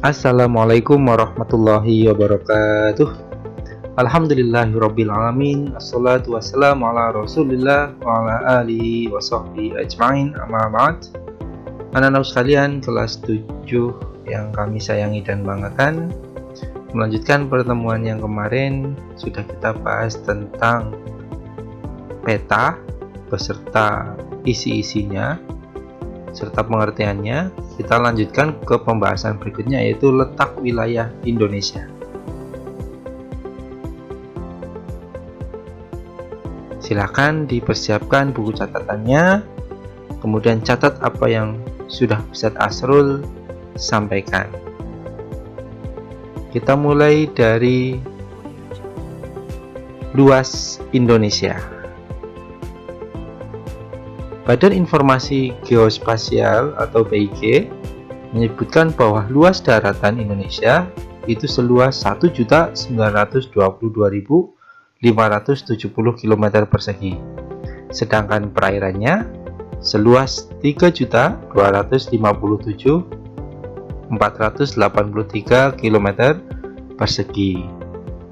Assalamualaikum warahmatullahi wabarakatuh. Alhamdulillahirabbil alamin. Assalatu wassalamu ala Rasulillah wa ala alihi wa sahbihi ajmain. Amma ba'd. Anak-anak sekalian, kelas 7 yang kami sayangi dan banggakan, melanjutkan pertemuan yang kemarin sudah kita bahas tentang peta beserta isi-isinya serta pengertiannya. Kita lanjutkan ke pembahasan berikutnya, yaitu letak wilayah Indonesia. Silakan dipersiapkan buku catatannya, kemudian catat apa yang sudah Ustadz Asrul sampaikan. Kita mulai dari luas Indonesia. Badan Informasi Geospasial atau BIG menyebutkan bahwa luas daratan Indonesia itu seluas 1.922.570 km persegi, sedangkan perairannya seluas 3.257.483 km persegi,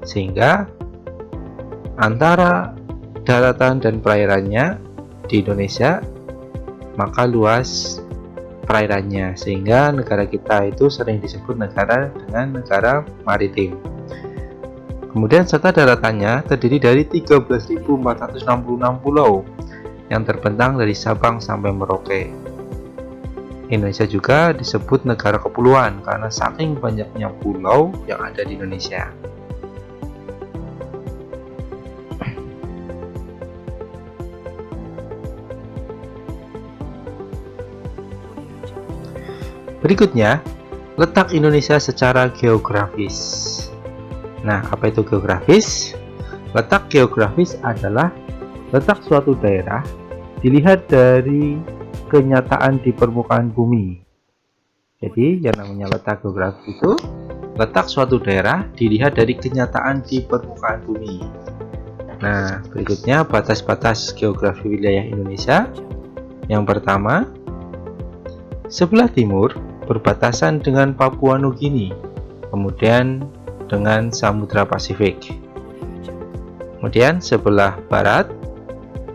sehingga antara daratan dan perairannya di Indonesia maka luas perairannya, sehingga negara kita itu sering disebut negara dengan negara maritim. Kemudian serta daratannya terdiri dari 13.466 pulau yang terbentang dari Sabang sampai Merauke. Indonesia juga disebut negara kepulauan karena saking banyaknya pulau yang ada di Indonesia. Berikutnya, letak Indonesia secara geografis. Nah, apa itu geografis? Letak geografis adalah letak suatu daerah dilihat dari kenyataan di permukaan bumi. Jadi, yang namanya letak geografis itu letak suatu daerah dilihat dari kenyataan di permukaan bumi. Nah, berikutnya batas-batas geografi wilayah Indonesia. Yang pertama, sebelah timur berbatasan dengan Papua Nugini, kemudian dengan Samudra Pasifik. Kemudian sebelah barat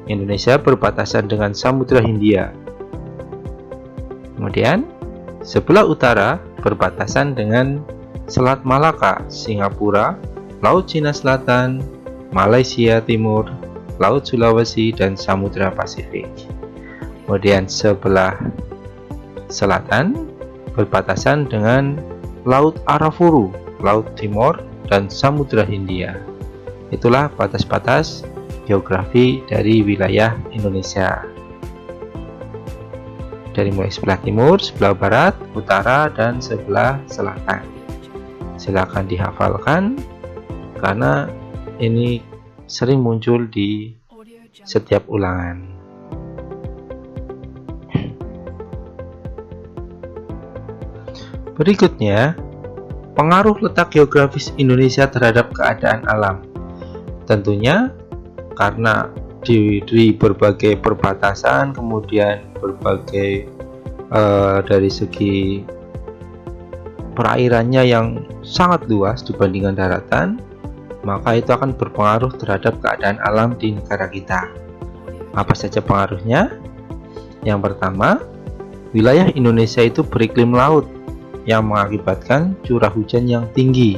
Indonesia berbatasan dengan Samudra Hindia. Kemudian sebelah utara berbatasan dengan Selat Malaka, Singapura, Laut Cina Selatan, Malaysia Timur, Laut Sulawesi, dan Samudra Pasifik. Kemudian sebelah selatan berbatasan dengan Laut Arafuru, Laut Timor, dan Samudra Hindia. Itulah batas-batas geografi dari wilayah Indonesia. Dari mulai sebelah timur, sebelah barat, utara, dan sebelah selatan. Silakan dihafalkan karena ini sering muncul di setiap ulangan. Berikutnya, pengaruh letak geografis Indonesia terhadap keadaan alam. Tentunya karena di berbagai perbatasan, kemudian berbagai dari segi perairannya yang sangat luas dibandingkan daratan, maka itu akan berpengaruh terhadap keadaan alam di negara kita. Apa saja pengaruhnya? Yang pertama, wilayah Indonesia itu beriklim laut yang mengakibatkan curah hujan yang tinggi.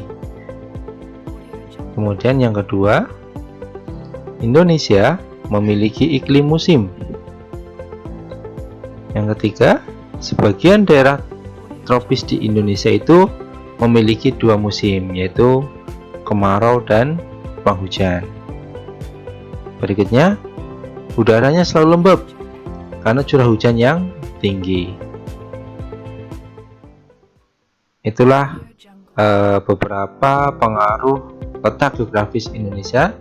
Kemudian yang kedua, Indonesia memiliki iklim musim. Yang ketiga, sebagian daerah tropis di Indonesia itu memiliki dua musim, yaitu kemarau dan penghujan. Berikutnya, udaranya selalu lembab karena curah hujan yang tinggi. Itulah beberapa pengaruh letak geografis Indonesia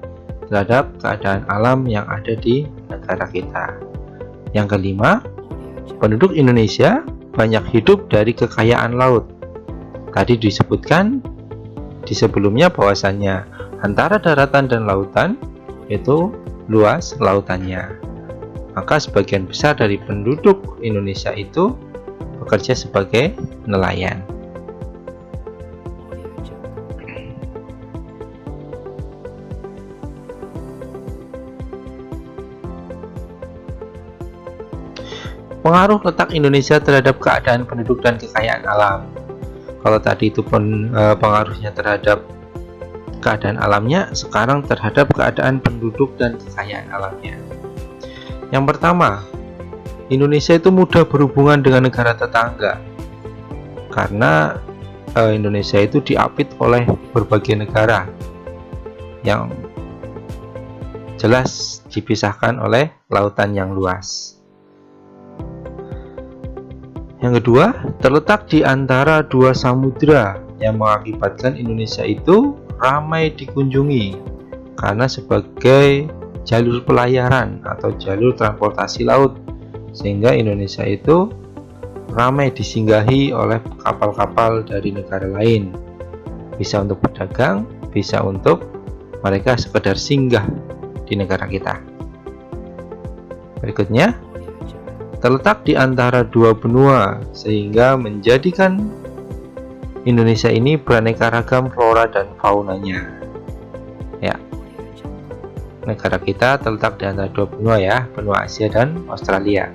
terhadap keadaan alam yang ada di negara kita. Yang kelima, penduduk Indonesia banyak hidup dari kekayaan laut. Tadi disebutkan di sebelumnya bahwasannya antara daratan dan lautan itu luas lautannya. Maka sebagian besar dari penduduk Indonesia itu bekerja sebagai nelayan. Pengaruh letak Indonesia terhadap keadaan penduduk dan kekayaan alam. Kalau tadi itu pengaruhnya terhadap keadaan alamnya, sekarang terhadap keadaan penduduk dan kekayaan alamnya. Yang pertama, Indonesia itu mudah berhubungan dengan negara tetangga karena Indonesia itu diapit oleh berbagai negara yang jelas dipisahkan oleh lautan yang luas. Yang kedua, terletak di antara dua samudra yang mengakibatkan Indonesia itu ramai dikunjungi karena sebagai jalur pelayaran atau jalur transportasi laut, sehingga Indonesia itu ramai disinggahi oleh kapal-kapal dari negara lain, bisa untuk berdagang, bisa untuk mereka sekedar singgah di negara kita. Berikutnya, terletak di antara dua benua sehingga menjadikan Indonesia ini beraneka ragam flora dan faunanya. Ya, negara kita terletak di antara dua benua ya, benua Asia dan Australia,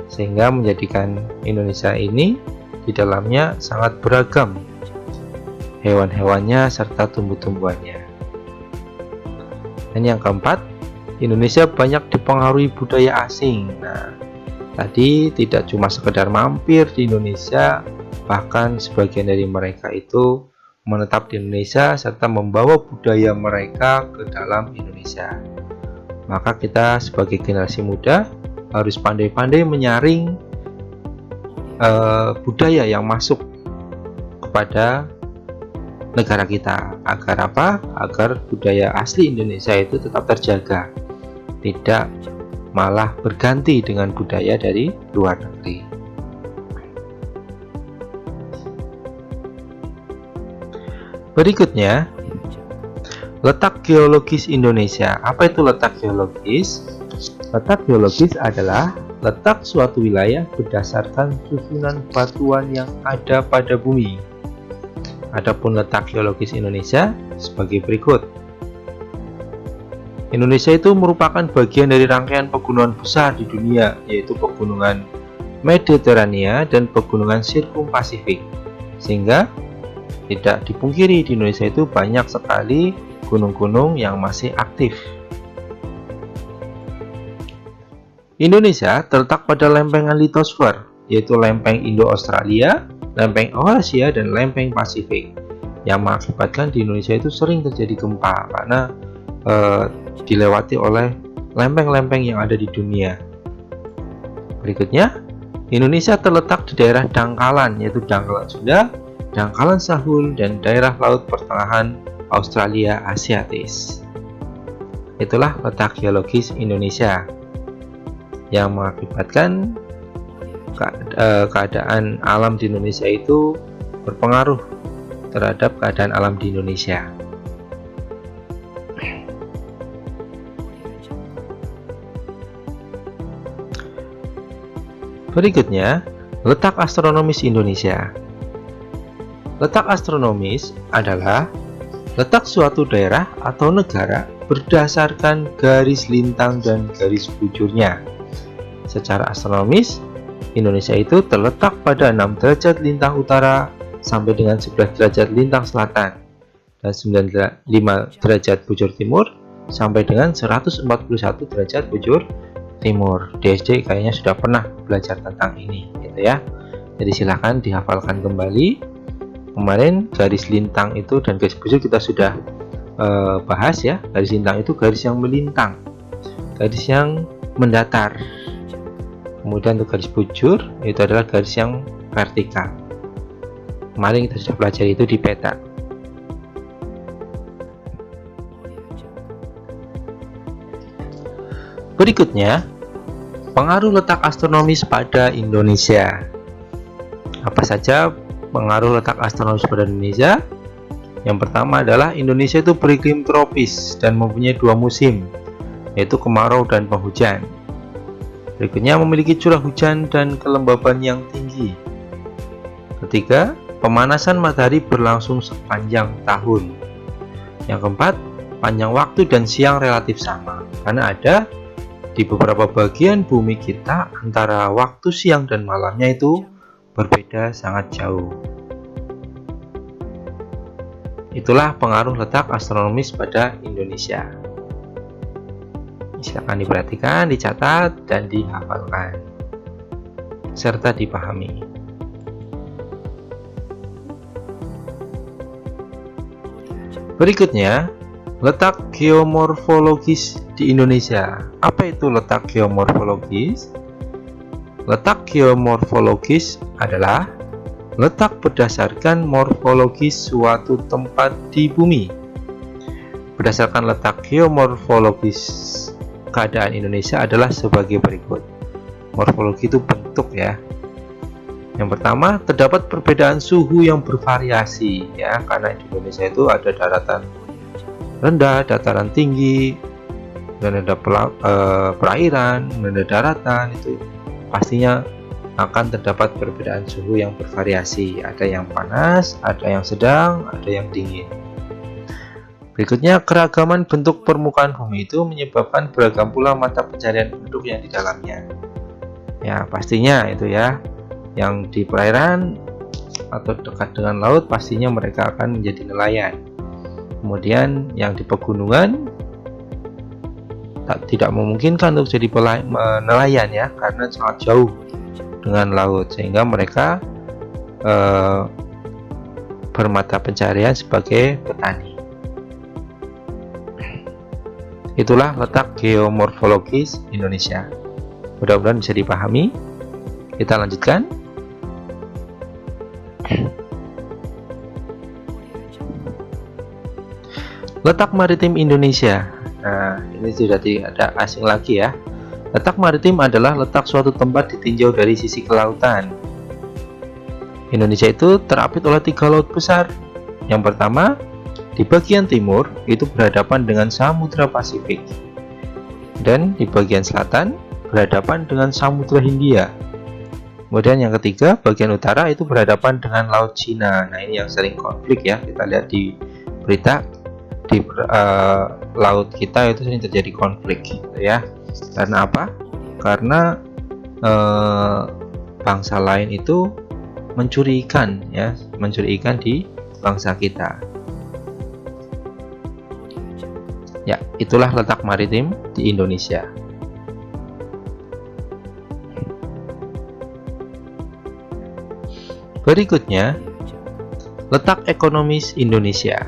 sehingga menjadikan Indonesia ini di dalamnya sangat beragam hewan-hewannya serta tumbuh-tumbuhannya. Dan yang keempat, Indonesia banyak dipengaruhi budaya asing. Nah, tadi tidak cuma sekedar mampir di Indonesia, bahkan sebagian dari mereka itu menetap di Indonesia serta membawa budaya mereka ke dalam Indonesia. Maka kita sebagai generasi muda harus pandai-pandai menyaring budaya yang masuk kepada negara kita. Agar apa? Agar budaya asli Indonesia itu tetap terjaga, tidak malah berganti dengan budaya dari luar negeri. Berikutnya, letak geologis Indonesia. Apa itu letak geologis? Letak geologis adalah letak suatu wilayah berdasarkan susunan batuan yang ada pada bumi. Adapun letak geologis Indonesia sebagai berikut. Indonesia itu merupakan bagian dari rangkaian pegunungan besar di dunia, yaitu pegunungan Mediterania dan pegunungan Sirkumpasifik. Sehingga tidak dipungkiri di Indonesia itu banyak sekali gunung-gunung yang masih aktif. Indonesia terletak pada lempengan litosfer, yaitu lempeng Indo-Australia, lempeng Eurasia, dan lempeng Pasifik, yang mengakibatkan di Indonesia itu sering terjadi gempa karena dilewati oleh lempeng-lempeng yang ada di dunia. Berikutnya, Indonesia terletak di daerah dangkalan, yaitu dangkalan Sunda, dangkalan Sahul, dan daerah laut pertengahan Australia Asiatis. Itulah letak geologis Indonesia yang mengakibatkan keadaan alam di Indonesia itu berpengaruh terhadap keadaan alam di Indonesia. Berikutnya, letak astronomis Indonesia. Letak astronomis adalah letak suatu daerah atau negara berdasarkan garis lintang dan garis bujurnya. Secara astronomis, Indonesia itu terletak pada 6 derajat lintang utara sampai dengan 11 derajat lintang selatan dan 95 derajat bujur timur sampai dengan 141 derajat bujur timur. Di SD kayaknya sudah pernah belajar tentang ini, gitu ya. Jadi silahkan dihafalkan kembali. Kemarin garis lintang itu dan garis bujur kita sudah bahas ya. Garis lintang itu garis yang melintang, garis yang mendatar. Kemudian untuk garis bujur itu adalah garis yang vertikal. Kemarin kita sudah belajar itu di peta. Berikutnya, pengaruh letak astronomis pada Indonesia. Apa saja pengaruh letak astronomis pada Indonesia? Yang pertama adalah Indonesia itu beriklim tropis dan mempunyai 2 musim, yaitu kemarau dan penghujan. Berikutnya, memiliki curah hujan dan kelembaban yang tinggi. Ketiga, pemanasan matahari berlangsung sepanjang tahun. Yang keempat, panjang waktu dan siang relatif sama karena ada di beberapa bagian bumi kita antara waktu siang dan malamnya itu berbeda sangat jauh. Itulah pengaruh letak astronomis pada Indonesia. Silakan diperhatikan, dicatat, dan dihafalkan, serta dipahami. Berikutnya, letak geomorfologis di Indonesia. Apa itu letak geomorfologis? Letak geomorfologis adalah letak berdasarkan morfologis suatu tempat di bumi. Berdasarkan letak geomorfologis, keadaan Indonesia adalah sebagai berikut. Morfologi itu bentuk ya. Yang pertama, terdapat perbedaan suhu yang bervariasi ya, karena di Indonesia itu ada daratan rendah, dataran tinggi, dan ada perairan, dan ada daratan. Itu pastinya akan terdapat perbedaan suhu yang bervariasi. Ada yang panas, ada yang sedang, ada yang dingin. Berikutnya, keragaman bentuk permukaan bumi itu menyebabkan beragam pula mata pencarian penduduk yang di dalamnya. Ya, pastinya itu ya. Yang di perairan atau dekat dengan laut pastinya mereka akan menjadi nelayan. Kemudian yang di pegunungan tidak memungkinkan untuk jadi nelayan ya, karena sangat jauh dengan laut, sehingga mereka bermata pencarian sebagai petani. Itulah letak geomorfologis Indonesia. Mudah-mudahan bisa dipahami. Kita lanjutkan. Letak maritim Indonesia. Nah, ini sudah tidak ada asing lagi ya. Letak maritim adalah letak suatu tempat ditinjau dari sisi kelautan. Indonesia itu terapit oleh 3 laut besar. Yang pertama, di bagian timur itu berhadapan dengan Samudra Pasifik, dan di bagian selatan berhadapan dengan Samudra Hindia. Kemudian yang ketiga, bagian utara itu berhadapan dengan Laut Cina. Nah, ini yang sering konflik ya, kita lihat di berita di laut kita itu sering terjadi konflik gitu ya. Karena apa? Karena bangsa lain itu mencuri ikan ya, mencuri ikan di bangsa kita. Ya, itulah letak maritim di Indonesia. Berikutnya, letak ekonomis Indonesia.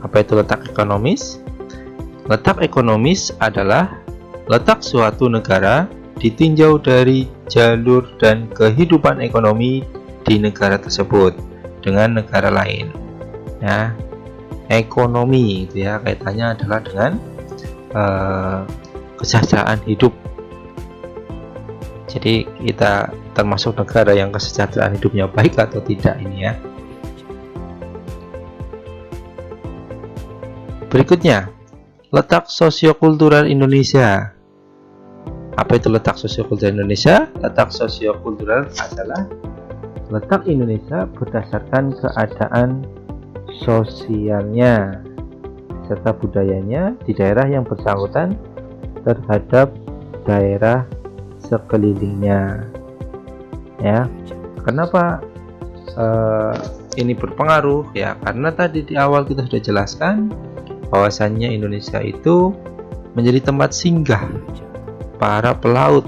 Apa itu letak ekonomis? Letak ekonomis adalah letak suatu negara ditinjau dari jalur dan kehidupan ekonomi di negara tersebut dengan negara lain. Ya, ekonomi itu ya kaitannya adalah dengan kesejahteraan hidup. Jadi kita termasuk negara yang kesejahteraan hidupnya baik atau tidak ini ya. Berikutnya, letak sosiokultural Indonesia. Apa itu letak sosiokultural Indonesia? Letak sosiokultural adalah letak Indonesia berdasarkan keadaan sosialnya serta budayanya di daerah yang bersangkutan terhadap daerah sekelilingnya. Ya, kenapa ini berpengaruh? Ya, karena tadi di awal kita sudah jelaskan bahwasannya Indonesia itu menjadi tempat singgah para pelaut.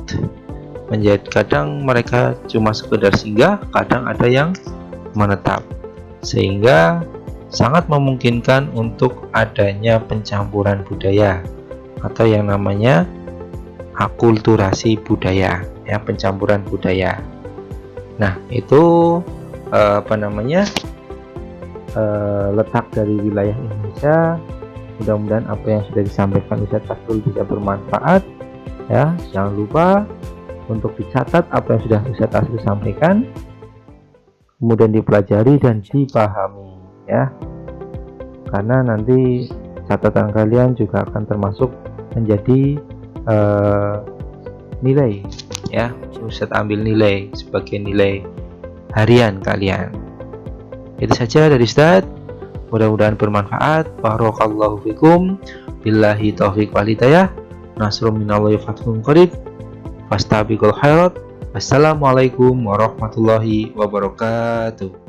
Menjadi kadang mereka cuma sekedar singgah, kadang ada yang menetap, sehingga sangat memungkinkan untuk adanya pencampuran budaya atau yang namanya akulturasi budaya ya, pencampuran budaya. Nah, itu letak dari wilayah Indonesia. Mudah-mudahan apa yang sudah disampaikan Ustaz Tasrul bisa bermanfaat ya. Jangan lupa untuk dicatat apa yang sudah Ustaz Tasrul sampaikan, kemudian dipelajari dan dipahami ya, karena nanti catatan kalian juga akan termasuk menjadi nilai ya. Ustaz ambil nilai sebagai nilai harian kalian. Itu saja dari Ustaz, mudah-mudahan bermanfaat. Barakallahu fikum, billahi taufiq wal hidayah. nasrum minallahi fathun qarib. Fastabiqul khairat. Wassalamualaikum warahmatullahi wabarakatuh.